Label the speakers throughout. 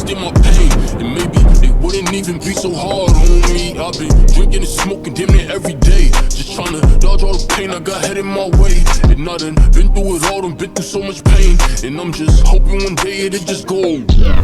Speaker 1: understand my pain, and maybe they wouldn't even be so hard on me. I've been drinking and smoking damn near every day, just trying to dodge all the pain I got headed my way. And I done been through it all, done been through so much pain, and I'm just hoping one day it'll just go.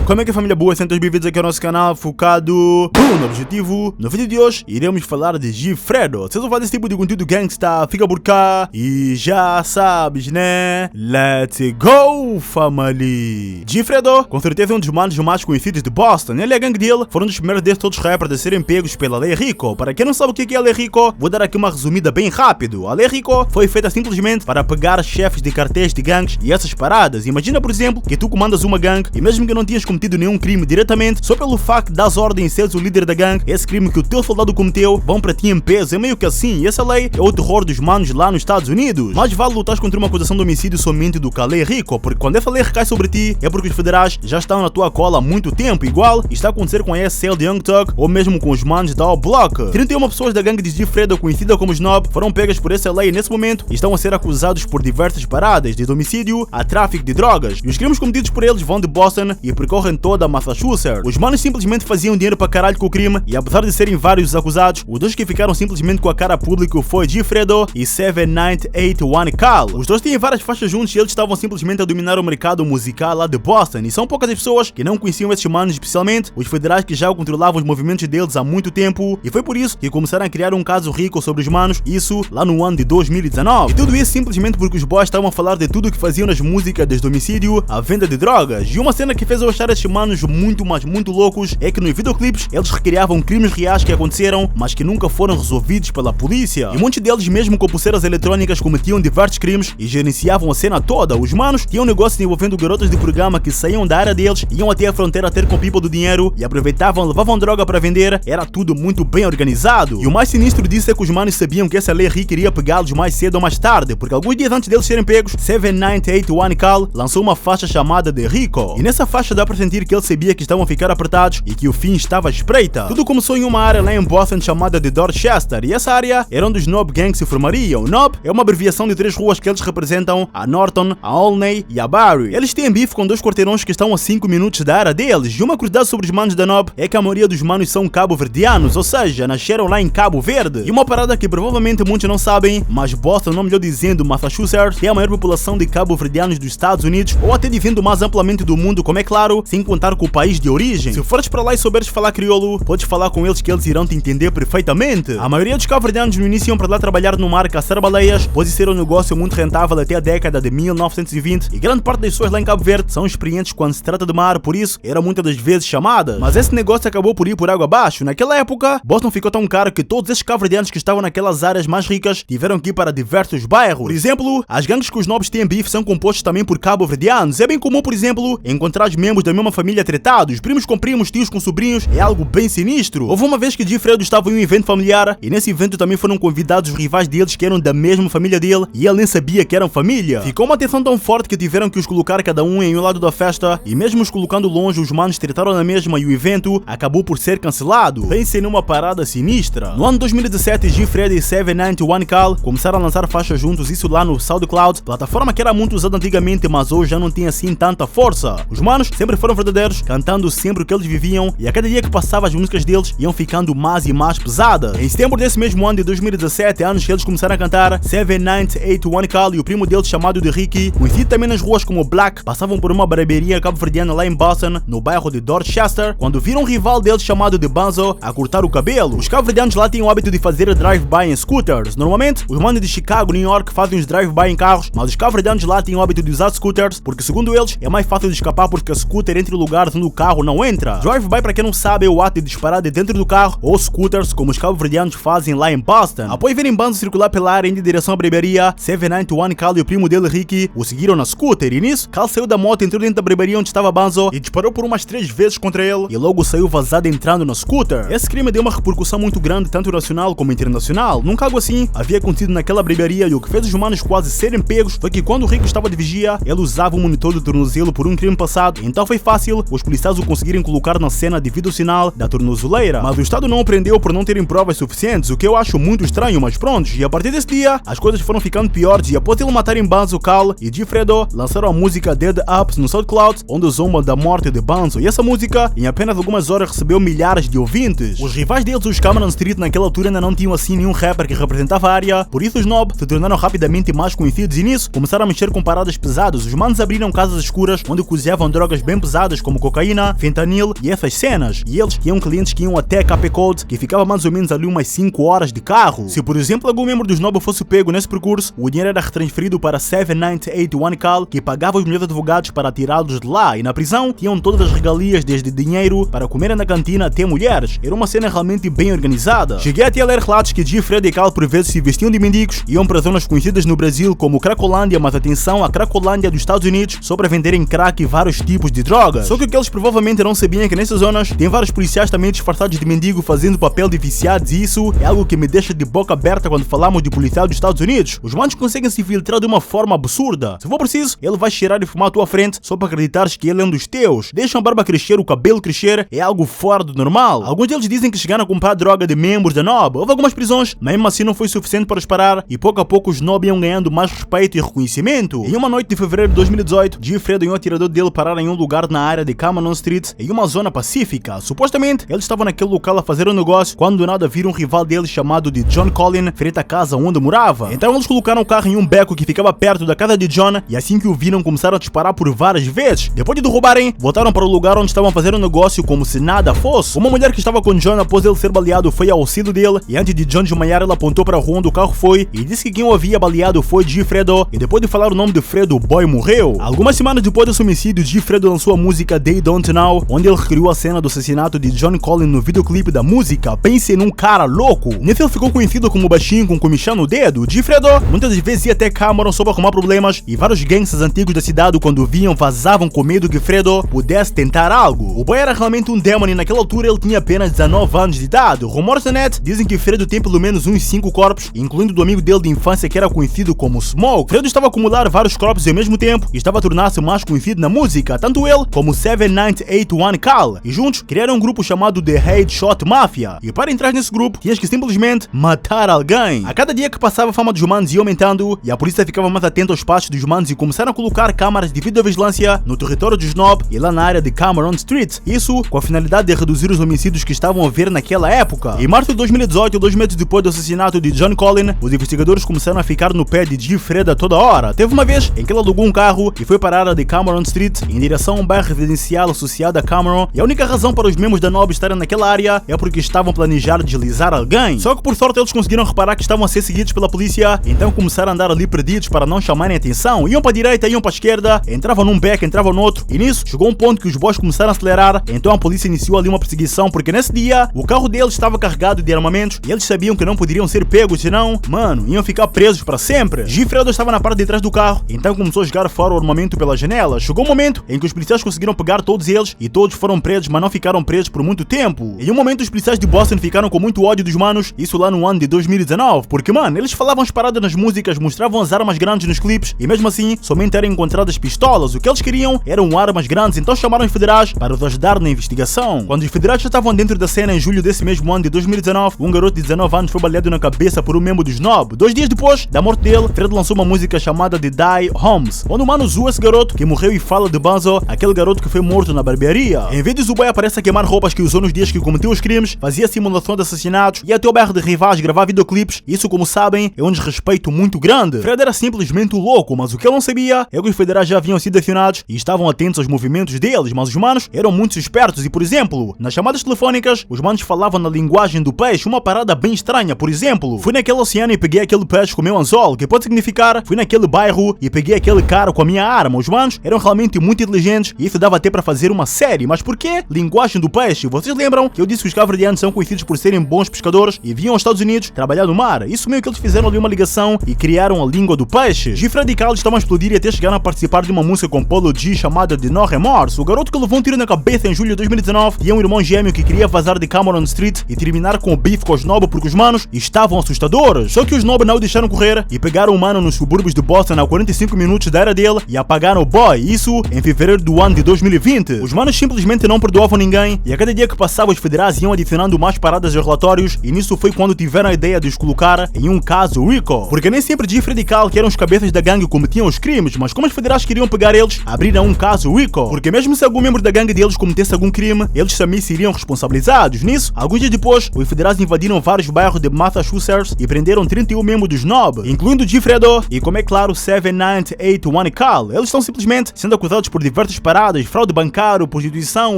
Speaker 2: Como é que é, família boa? Sejam bem-vindos aqui ao nosso canal focado no objetivo. No vídeo de hoje iremos falar de Gifredo. Se vocês vão fazer esse tipo de conteúdo gangsta, fica por cá e já sabes, né? Let's go, family! Gifredo, com certeza é um dos manos mais conhecidos de Boston. Ele e a gangue dele foram um dos primeiros desses todos rappers a serem pegos pela Lei Rico. Para quem não sabe o que é a Lei Rico, vou dar aqui uma resumida bem rápido. A Lei Rico foi feita simplesmente para pegar chefes de cartéis de gangues e essas paradas. Imagina, por exemplo, que tu comandas uma gangue e mesmo que não tenhas cometido nenhum crime diretamente, só pelo facto de dar ordem e seres o líder da gangue, esse crime que o teu soldado cometeu vão para ti em peso. É meio que assim, e essa lei é o terror dos manos lá nos Estados Unidos. Mas vale lutar contra uma acusação de homicídio somente do que a Lei Rico, porque quando essa lei recai sobre ti, é porque os federais já estão na tua cola há muito tempo. Igual está a acontecer com a SL de Young Thug ou mesmo com os manos da All Block. 31 pessoas da gangue de Gifredo, conhecida como Snob, foram pegas por essa lei nesse momento e estão a ser acusados por diversas paradas, desde homicídio a tráfico de drogas. E os crimes cometidos por eles vão de Boston e percorrem toda a Massachusetts. Os manos simplesmente faziam dinheiro para caralho com o crime e apesar de serem vários os acusados, os dois que ficaram simplesmente com a cara pública foi Gifredo e 7981 Cal. Os dois têm várias faixas juntos e eles estavam simplesmente a dominar o mercado musical lá de Boston e são poucas as pessoas que não conheciam esses manos, especialmente os federais que já controlavam os movimentos deles há muito tempo, e foi por isso que começaram a criar um caso rico sobre os manos, isso lá no ano de 2019. E tudo isso simplesmente porque os boys estavam a falar de tudo o que faziam nas músicas, desde homicídio à venda de drogas. E uma cena que fez eu achar esses manos muito loucos é que nos videoclipes eles recriavam crimes reais que aconteceram, mas que nunca foram resolvidos pela polícia. E muitos deles, mesmo com pulseiras eletrônicas, cometiam diversos crimes e gerenciavam a cena toda. Os manos tinham negócios envolvendo garotas de programa que saíam da área deles, iam até a fronteira ter com people do dinheiro e aproveitavam, levavam droga para vender. Era tudo muito bem organizado. E o mais sinistro disso é que os manos sabiam que essa lei rica iria pegá-los mais cedo ou mais tarde, porque alguns dias antes deles serem pegos, 7981 Cal lançou uma faixa chamada de Rico. E nessa faixa dá para sentir que ele sabia que estavam a ficar apertados e que o fim estava à espreita. Tudo começou em uma área lá em Boston chamada de Dorchester, e essa área era onde os Nob Gangs se formariam. Nob é uma abreviação de três ruas que eles representam: a Norton, a Olney e a Barry. Eles têm bife com dois quarteirões que estão a 5 minutos da área deles, e uma curiosidade sobre os manos da Nob é que a maioria dos manos são cabo-verdianos, ou seja, nasceram lá em Cabo Verde. E uma parada que provavelmente muitos não sabem, mas Boston, não melhor dizendo Massachusetts, tem a maior população de cabo-verdianos dos Estados Unidos, ou até dizendo mais amplamente do mundo, como é claro, sem contar com o país de origem. Se fores para lá e souberes falar crioulo, podes falar com eles que eles irão te entender perfeitamente. A maioria dos cabo-verdianos no início iam para lá trabalhar no mar, caçar baleias, pois isso era um negócio muito rentável até a década de 1920, e grande parte das pessoas lá em Cabo Verde são experientes quando se trata de mar, por isso era muitas das vezes chamadas. Mas esse negócio acabou por ir por água abaixo. Naquela época, Boston ficou tão caro que todos esses cabo-verdianos que estavam naquelas áreas mais ricas tiveram que ir para diversos bairros. Por exemplo, as gangues que os nobres têm bife são compostos também por cabo-verdianos. É bem comum, por exemplo, encontrar os membros da mesma família tretados, primos com primos, tios com sobrinhos, é algo bem sinistro. Houve uma vez que Gifredo estava em um evento familiar e nesse evento também foram convidados os rivais deles que eram da mesma família dele e ele nem sabia que eram família. Ficou uma tensão tão forte que tiveram que os colocar cada um em um lado da festa e mesmo os colocando longe, os manos tretaram na mesma e o evento acabou por ser cancelado. Pensem numa parada sinistra. No ano 2017, Gifredo e 791 Cal começaram a lançar faixas juntos, isso lá no SoundCloud, plataforma que era muito usada antigamente, mas hoje já não tem assim tanta força. Os manos sempre foram verdadeiros, cantando sempre o que eles viviam e a cada dia que passava as músicas deles iam ficando mais e mais pesadas. Em setembro desse mesmo ano de 2017, anos que eles começaram a cantar, 7981 Cal e o primo deles chamado de Ricky, conhecido também nas ruas como Black, passavam por uma barbearia cabo-verdiana lá em Boston, no bairro de Dorchester, quando viram um rival deles chamado de Banzo a cortar o cabelo. Os cabo-verdianos lá tinham o hábito de fazer drive-by em scooters. Normalmente, os manos de Chicago, New York fazem os drive-by em carros, mas os cabo-verdianos lá tinham o hábito de usar scooters, porque segundo eles, é mais fácil de escapar porque a scooter entra em lugares onde o carro não entra. Drive-by, para quem não sabe, é o ato de disparar de dentro do carro ou scooters, como os cabo-verdianos fazem lá em Boston. Após verem Banzo circular pela área indo em direção à barbearia, 791 Cal e o primo dele, Ricky, o seguiram na scooter e nisso, Cal saiu da moto, entrou dentro da barbearia onde estava Banzo e disparou por umas 3 vezes contra ele e logo saiu foi vazada entrando na scooter. Esse crime deu uma repercussão muito grande, tanto nacional como internacional. Nunca algo assim havia acontecido naquela barbearia, e o que fez os humanos quase serem pegos foi que quando o rico estava de vigia, ele usava um monitor de tornozelo por um crime passado, então foi fácil os policiais o conseguirem colocar na cena devido ao sinal da tornozeleira. Mas o Estado não o prendeu por não terem provas suficientes, o que eu acho muito estranho, mas pronto. E a partir desse dia, as coisas foram ficando piores, e após ele matarem Banzo, Cal e Gifredo, lançaram a música Dead Ups no SoundCloud, onde zombam da morte de Banzo, e essa música, em apenas algumas horas, recebeu milhares de ouvintes. Os rivais deles, os Cameron Street, naquela altura ainda não tinham assim nenhum rapper que representava a área, por isso os Nob se tornaram rapidamente mais conhecidos, e nisso começaram a mexer com paradas pesadas. Os manos abriram casas escuras onde cozinhavam drogas bem pesadas como cocaína, fentanil e essas cenas, e eles tinham clientes que iam até Cape Code, que ficava mais ou menos ali umas 5 horas de carro. Se por exemplo algum membro dos Nob fosse pego nesse percurso, o dinheiro era retransferido para 7981 Cal, que pagava os melhores advogados para tirá-los de lá, e na prisão tinham todas as regalias, desde dinheiro para comer na cantina até mulheres. Era uma cena realmente bem organizada. Cheguei até a ler relatos que Gifredo e Cal por vezes se vestiam de mendigos e iam para zonas conhecidas no Brasil como Cracolândia, mas atenção, a Cracolândia dos Estados Unidos, só para venderem crack e vários tipos de drogas. Só que o que eles provavelmente não sabiam é que nessas zonas tem vários policiais também disfarçados de mendigo fazendo papel de viciados, e isso é algo que me deixa de boca aberta quando falamos de policial dos Estados Unidos. Os manos conseguem se filtrar de uma forma absurda. Se for preciso, ele vai cheirar e fumar à tua frente só para acreditares que ele é um dos teus. Deixam a barba crescer, o cabelo crescer, é algo fora do normal. Alguns deles dizem que chegaram a comprar droga de membros da Nob. Houve algumas prisões, mas mesmo assim não foi suficiente para os parar, e pouco a pouco os Nob iam ganhando mais respeito e reconhecimento. Em uma noite de fevereiro de 2018, Gifredo e um atirador dele pararam em um lugar na área de Cameron Street, em uma zona pacífica. Supostamente, eles estavam naquele local a fazer um negócio, quando do nada viram um rival dele chamado de John Collin frente à casa onde morava. Então eles colocaram o carro em um beco que ficava perto da casa de John, e assim que o viram começaram a disparar por várias vezes. Depois de derrubarem, voltaram para o lugar onde estavam fazendo um negócio como se nada fosse. Uma mulher que estava com John após ele ser baleado foi ao auxílio dele, e antes de John desmaiar ela apontou para a rua onde o carro foi e disse que quem o havia baleado foi Gifredo, e depois de falar o nome de Fredo, o boy morreu. Algumas semanas depois desse homicídio, Gifredo lançou a música They Don't Know, onde ele recriou a cena do assassinato de John Collin no videoclipe da música. Pense num cara louco. Nesse ele ficou conhecido como baixinho com comichão no dedo. Gifredo muitas das vezes ia até Cameron só para arrumar problemas, e vários gangsters antigos da cidade, quando viam, vazavam com medo que Fredo pudesse tentar algo. O boy era realmente um demônio, e naquela altura ele tinha apenas 19 anos de idade. Rumores da net dizem que Fredo tem pelo menos uns 5 corpos, incluindo do amigo dele de infância que era conhecido como Smoke. Fredo estava a acumular vários corpos ao mesmo tempo e estava a tornar-se mais conhecido na música, tanto ele como 7981 Cal, e juntos criaram um grupo chamado The Headshot Mafia. E para entrar nesse grupo, tinhas que simplesmente matar alguém. A cada dia que passava, a fama dos humanos ia aumentando, e a polícia ficava mais atenta aos passos dos humanos e começaram a colocar câmaras de videovigilância no território dos Nob e lá na área de Cameron Street. Isso com a finalidade de reduzir os homicídios que estavam a ver naquela época. Em março de 2018, 2 meses depois do assassinato de John Collin, os investigadores começaram a ficar no pé de Gifredo a toda hora. Teve uma vez em que ele alugou um carro e foi para a área de Cameron Street em direção a um bairro residencial associado a Cameron, e a única razão para os membros da Nob estarem naquela área é porque estavam a planejar deslizar alguém. Só que por sorte eles conseguiram reparar que estavam a ser seguidos pela polícia, então começaram a andar ali perdidos para não chamarem atenção. Iam para a direita, iam para a esquerda, entravam num beco, entravam no outro, e nisso chegou um ponto que os boys começaram a acelerar, então a polícia iniciou ali uma perseguição, porque nesse dia o carro deles estava carregado de armamentos e eles sabiam que não poderiam ser pegos, senão, mano, iam ficar presos para sempre. Gifredo estava na parte de trás do carro, então começou a jogar fora o armamento pela janela. Chegou um momento em que os policiais conseguiram pegar todos eles e todos foram presos, mas não ficaram presos por muito tempo. Em um momento os policiais de Boston ficaram com muito ódio dos manos, isso lá no ano de 2019, porque, mano, eles falavam as paradas nas músicas, mostravam as armas grandes nos clipes e mesmo assim somente eram encontradas pistolas. O que eles queriam eram armas grandes, então chamaram os federais para os ajudar na investigação. Quando os federais já estavam dentro da cena, em julho desse mesmo ano de 2019, um garoto de 19 anos foi baleado na cabeça por um membro dos Nob. 2 dias depois da morte dele, Fred lançou uma música chamada de Die Homes, onde o mano zoa esse garoto que morreu e fala de Banzo, aquele garoto que foi morto na barbearia. Em vez disso, o boy aparece a queimar roupas que usou nos dias que cometeu os crimes, fazia simulação de assassinatos e até o bairro de rivais gravar videoclipes. Isso, como sabem, é um desrespeito muito grande. Fred era simplesmente louco, mas o que ele não sabia é que os federais já haviam sido acionados e estavam atentos aos movimentos deles, mas os manos eram muito espertos e, por exemplo, nas chamadas telefónicas, os manos falavam na linguagem do peixe, uma parada bem estranha. Por exemplo, fui naquele oceano e peguei aquele peixe com o meu anzol, que pode significar fui naquele bairro e peguei aquele cara com a minha arma. Os manos eram realmente muito inteligentes e isso dava até para fazer uma série. Mas por que linguagem do peixe? Vocês lembram que eu disse que os cabo-verdianos são conhecidos por serem bons pescadores e vinham aos Estados Unidos trabalhar no mar? Isso meio que eles fizeram ali uma ligação e criaram a língua do peixe. Gifredo e Cal estavam a explodir e até chegaram a participar de uma música com Polo G chamada de No Remorse. O garoto que levou um tiro na cabeça em julho de 2019 2019, tinha um irmão gêmeo que queria vazar de Cameron Street e terminar com o beef com os Nob porque os manos estavam assustadores. Só que os Nob não o deixaram correr e pegaram o mano nos subúrbios de Boston a 45 minutos da era dele e apagaram o boy, isso em fevereiro do ano de 2020. Os manos simplesmente não perdoavam ninguém e a cada dia que passava os federais iam adicionando mais paradas aos relatórios e nisso foi quando tiveram a ideia de os colocar em um caso RICO. Porque nem sempre Jeffrey e Cal, que eram os cabeças da gangue, cometiam os crimes, mas como os federais queriam pegar eles, abriram um caso RICO. Porque mesmo se algum membro da gangue deles cometesse algum crime, eles também seriam responsabilizados. Nisso, alguns dias depois, os federais invadiram vários bairros de Massachusetts e prenderam 31 membros dos Nob, incluindo Jeffredo e, como é claro, 7981 e Cal. Eles estão simplesmente sendo acusados por diversas paradas, fraude bancário, prostituição,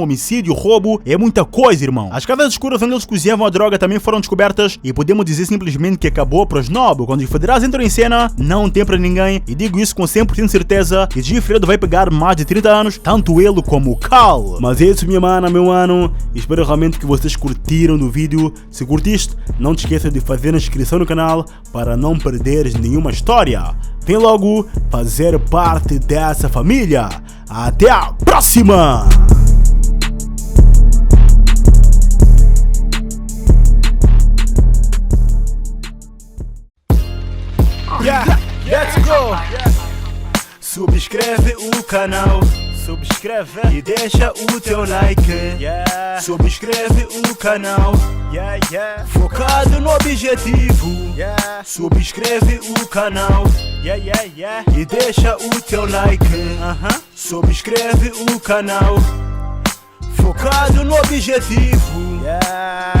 Speaker 2: homicídio, roubo, é muita coisa, irmão. As casas escuras onde eles cozinhavam a droga também foram descobertas e podemos dizer simplesmente que acabou para os Nob. Quando os federais entram em cena, não tem para ninguém e digo isso com 100% de certeza que Jeffredo vai pegar mais de 30 anos, tanto ele como o Cal. Mas é isso, minha mana, meu mano. Espero realmente que vocês curtiram do vídeo. Se curtiste, não te esqueça de fazer a inscrição no canal para não perderes nenhuma história. Vem logo fazer parte dessa família. Até a próxima! Yeah, let's go! Subscreve o canal, subscreve e deixa o teu like. Yeah. Subscreve o canal, yeah, yeah. Focado no objetivo. Yeah. Subscreve o canal, yeah, yeah, yeah. E deixa o teu like. Subscreve o canal, focado no objetivo. Yeah.